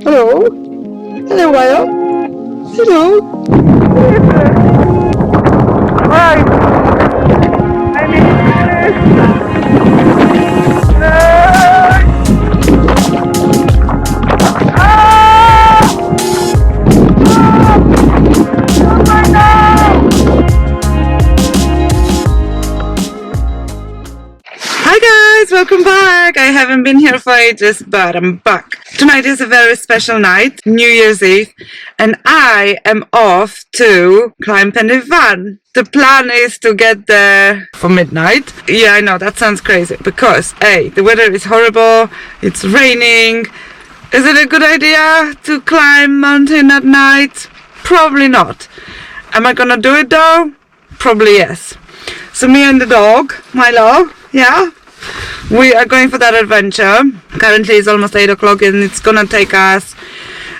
Hello? Hello, Wyatt? Hello? Right. I Hi guys, welcome back. I haven't been here for ages, but I'm back. Tonight is a very special night, New Year's Eve, and I am off to climb Pendyvan. The plan is to get there for midnight. Yeah, I know, that sounds crazy, because A, the weather is horrible, it's raining. Is it a good idea to climb mountain at night? Probably not. Am I gonna do it though? Probably yes. So me and the dog, Milo, yeah, we are going for that adventure. Currently it's almost 8 o'clock and it's gonna take us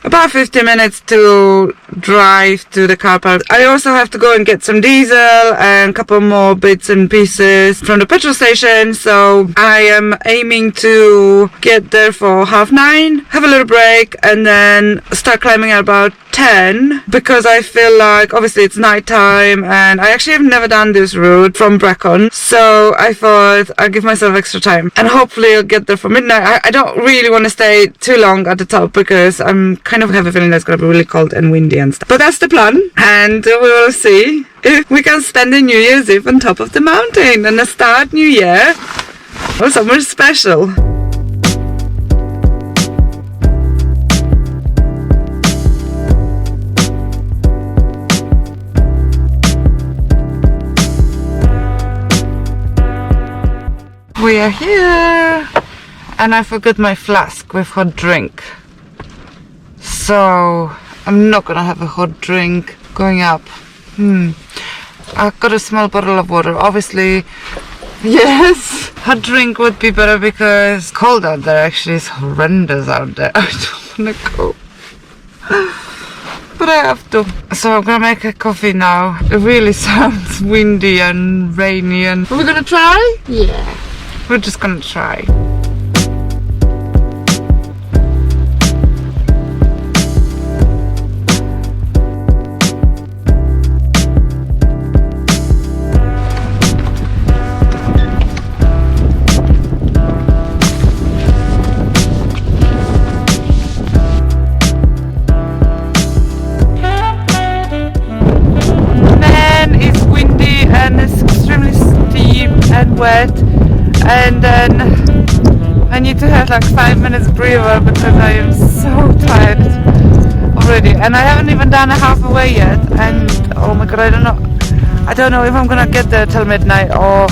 about 50 minutes to drive to the car park. I also have to go and get some diesel and a couple more bits and pieces from the petrol station, so I am aiming to get there for 9:30, have a little break, and then start climbing at about 10, because I feel like obviously it's night time and I actually have never done this route from Brecon, so I thought I'll give myself extra time and hopefully I'll get there for midnight. I don't really want to stay too long at the top because I'm kind of have a feeling that it's gonna be really cold and windy and stuff, but that's the plan, and we will see if we can spend the New Year's Eve on top of the mountain and start New Year or somewhere special. We are here, and I forgot my flask with hot drink, so I'm not gonna have a hot drink going up. I've got a small bottle of water, obviously. Yes, hot drink would be better because it's cold out there. Actually, it's horrendous out there. I don't wanna go, but I have to. So I'm gonna make a coffee now. It really sounds windy and rainy, and are we gonna try? Yeah. We're just gonna try. Man, it's windy and it's extremely steep and wet. And then I need to have like 5 minutes breather because I am so tired already, and I haven't even done a halfway yet, and oh my god, I don't know if I'm gonna get there till midnight, or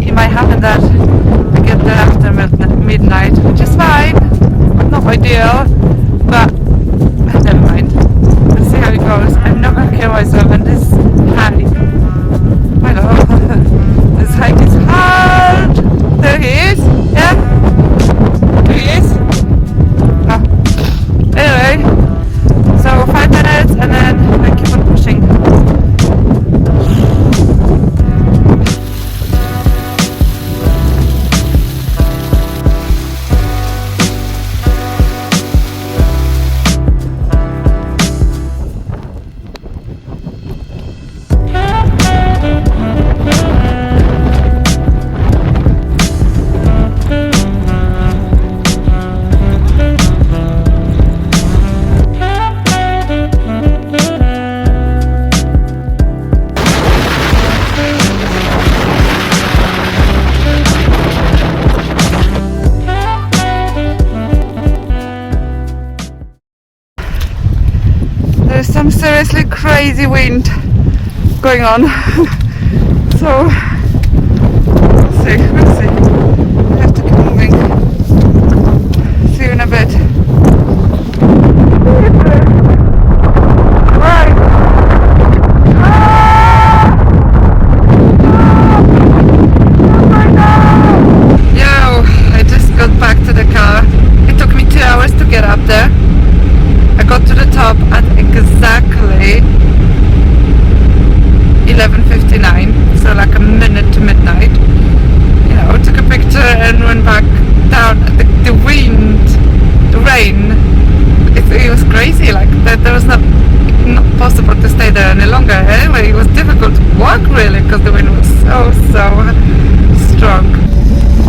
it might happen that I get there after midnight, which is fine, not ideal, but never mind, let's see how it goes. I'm not gonna kill myself in this hike. I know. This hike is hard. There he is. Yeah. There he is. Oh. Anyway, so 5 minutes and then I keep on pushing. There's some seriously crazy wind going on. So we'll see. I have to keep moving. See you in a bit. Right. Yo, I just got back to the car. It took me 2 hours to get up there. I got to the top at exactly 11:59, so like a minute to midnight. You know, took a picture and went back down. The wind, the crazy, like that there was not possible to stay there any longer. Anyway, it was difficult to walk really because the wind was so strong.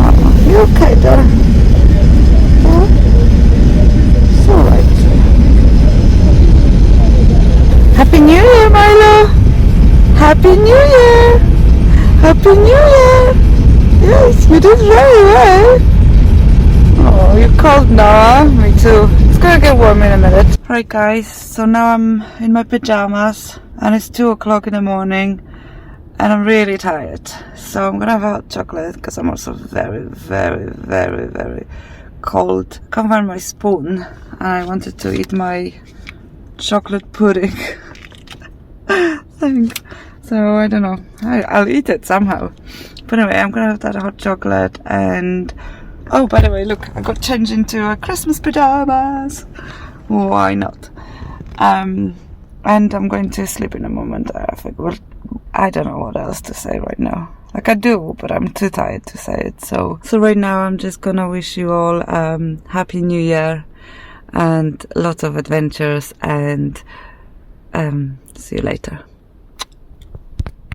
Oh, you okay there? Yeah? It's alright. Happy New Year, Milo! Happy New Year! Happy New Year! Yes, you did very well. Oh, you're cold now, huh? Me too. It's gonna get warm in a minute. Right guys, so now I'm in my pajamas and it's 2 o'clock in the morning and I'm really tired. So I'm gonna have a hot chocolate because I'm also very cold. Can't find my spoon and I wanted to eat my chocolate pudding. So I don't know, I'll eat it somehow. But anyway, I'm gonna have that hot chocolate and oh, by the way, look, I got changed into a Christmas pajamas. Why not? And I'm going to sleep in a moment. I think, well, I don't know what else to say right now. Like I do, but I'm too tired to say it. So right now I'm just gonna wish you all Happy New Year and lots of adventures and see you later.